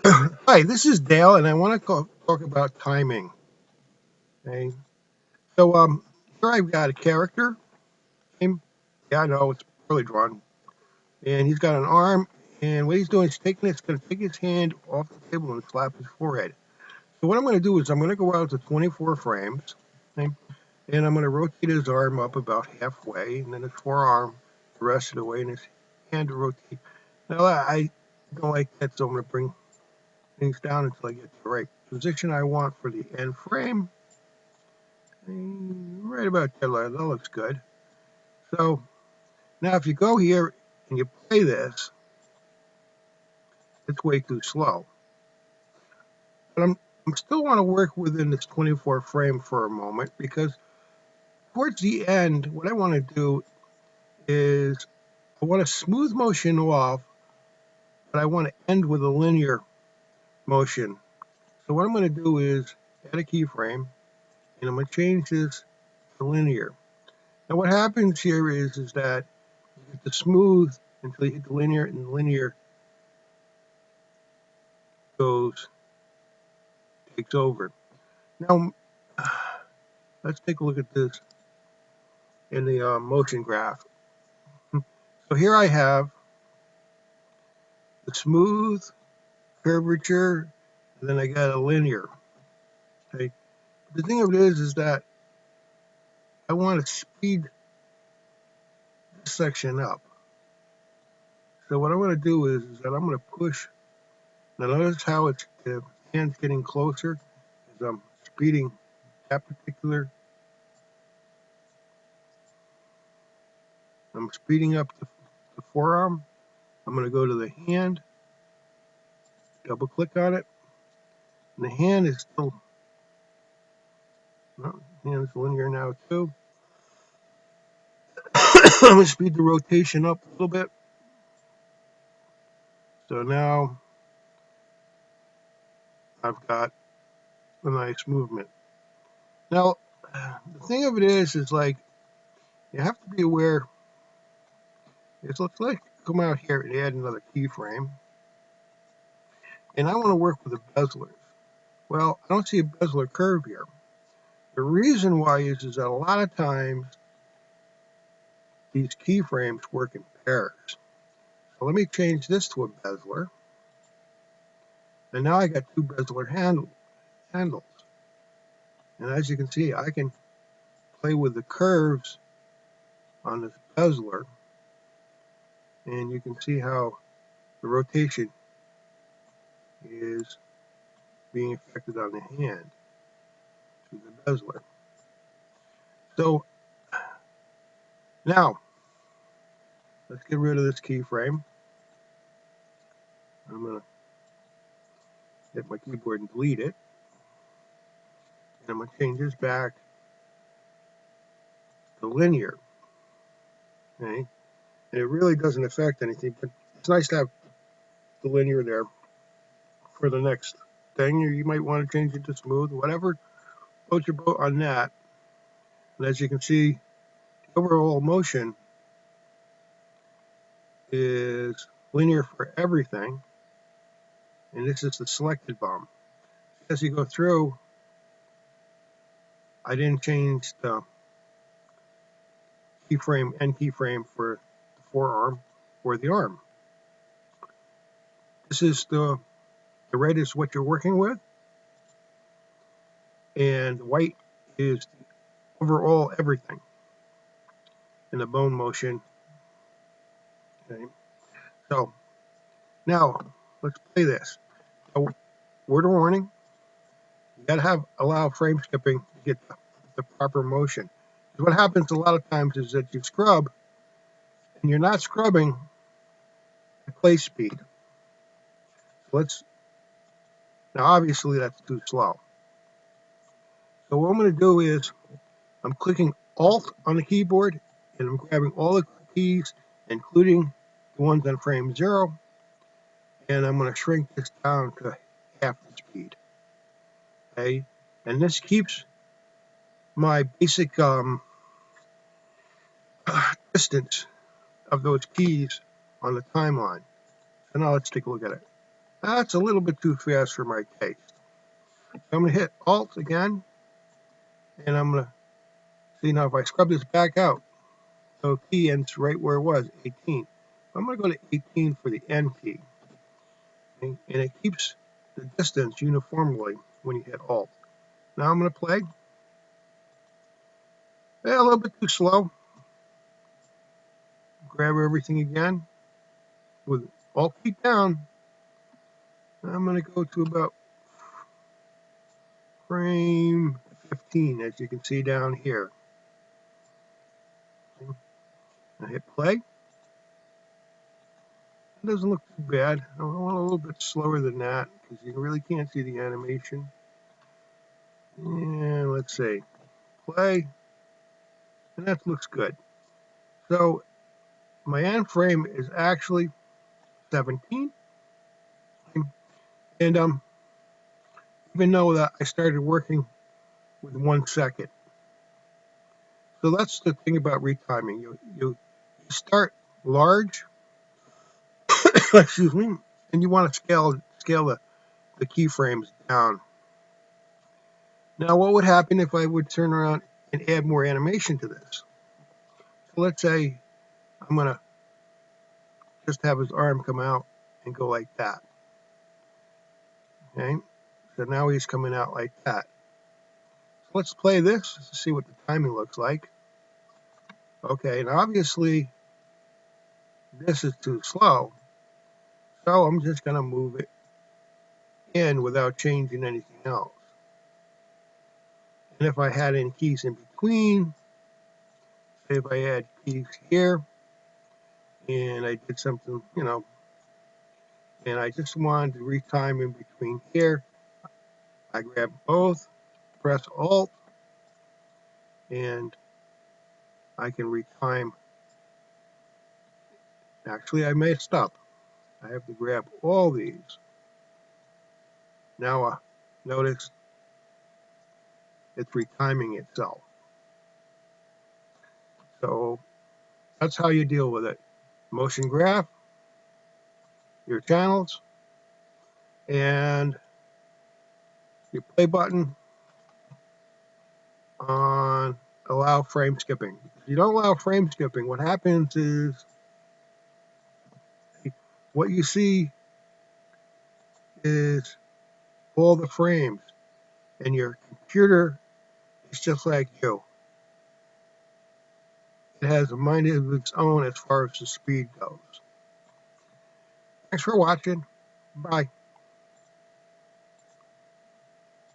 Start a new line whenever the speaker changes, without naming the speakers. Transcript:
Hi, this is Dale, and I want to talk about timing. Okay, so here I've got a character. Yeah, I know it's poorly drawn, and he's got an arm, and what he's doing is going to take his hand off the table and slap his forehead. So what I'm going to do is I'm going to go out to 24 frames, okay, and I'm going to rotate his arm up about halfway, and then his forearm the rest of the way, and his hand to rotate. Now I don't like that, so I'm going to bring things down until I get the right position I want for the end frame. Right about there, that looks good. So now if you go here and you play this, it's way too slow. But I'm still want to work within this 24 frame for a moment because towards the end, what I want to do is I want to smooth motion off, but I want to end with a linear motion. So what I'm going to do is add a keyframe, and I'm going to change this to linear. Now what happens here is that you get the smooth until you hit the linear, and the linear goes takes over. Now let's take a look at this in the motion graph. So here I have the smooth curvature, and then I got a linear. Okay. The thing of it is that I want to speed this section up. So what I want to do is that I'm going to push. Now notice how it's the hand's getting closer as I'm speeding that particular. I'm speeding up the forearm. I'm going to go to the hand, double click on it, and the hand is still, no, hand's linear now too. I'm going to speed the rotation up a little bit. So now I've got a nice movement. Now, the thing of it is like, you have to be aware, let's come out here and add another keyframe. And I want to work with the bezelers. Well, I don't see a bezeler curve here. The reason why is that a lot of times these keyframes work in pairs. So let me change this to a bezeler. And now I got two bezeler handles. And as you can see, I can play with the curves on this bezeler. And you can see how the rotation is being affected on the hand through the bezeler. So now let's get rid of this keyframe. I'm going to hit my keyboard and delete it. And I'm going to change this back to linear. Okay? And it really doesn't affect anything, but it's nice to have the linear there for the next thing. You might want to change it to smooth, whatever. Float your boat on that. And as you can see, the overall motion is linear for everything. And this is the selected bomb. As you go through, I didn't change the end keyframe for the forearm or the arm. This is the red is what you're working with, and white is the overall everything in the bone motion. Okay. So now let's play this. So, word of warning, you gotta allow frame skipping to get the proper motion. Because what happens a lot of times is that you scrub and you're not scrubbing the play speed. So now obviously that's too slow. So what I'm going to do is I'm clicking Alt on the keyboard and I'm grabbing all the keys, including the ones on frame 0, and I'm going to shrink this down to half the speed. Okay, and this keeps my basic distance of those keys on the timeline. So now let's take a look at it. That's a little bit too fast for my taste. So I'm going to hit Alt again, and I'm going to see now if I scrub this back out. So key ends right where it was, 18. I'm going to go to 18 for the N key. Okay? And it keeps the distance uniformly when you hit Alt. Now I'm going to play. A little bit too slow. Grab everything again with Alt key down. I'm going to go to about frame 15, as you can see down here. I hit play. It doesn't look too bad. I want a little bit slower than that because you really can't see the animation. And let's see, play, and that looks good. So my end frame is actually 17, and even though that I started working with 1 second. So that's the thing about retiming. You start large, excuse me, and you want to scale the keyframes down. Now, what would happen if I would turn around and add more animation to this? So let's say I'm going to just have his arm come out and go like that. Okay, so now he's coming out like that. So let's play this to see what the timing looks like. Okay, and obviously this is too slow, so I'm just going to move it in without changing anything else. And if I had any keys in between, say if I had keys here, and I did something, and I just wanted to retime in between here, I grab both, press Alt, and I can retime. Actually, I messed up. I have to grab all these. Now, notice it's retiming itself. So that's how you deal with it. Motion graph, your channels, and your play button on allow frame skipping. If you don't allow frame skipping, what happens is what you see is all the frames, and your computer is just like you. It has a mind of its own as far as the speed goes. Thanks for watching. Bye.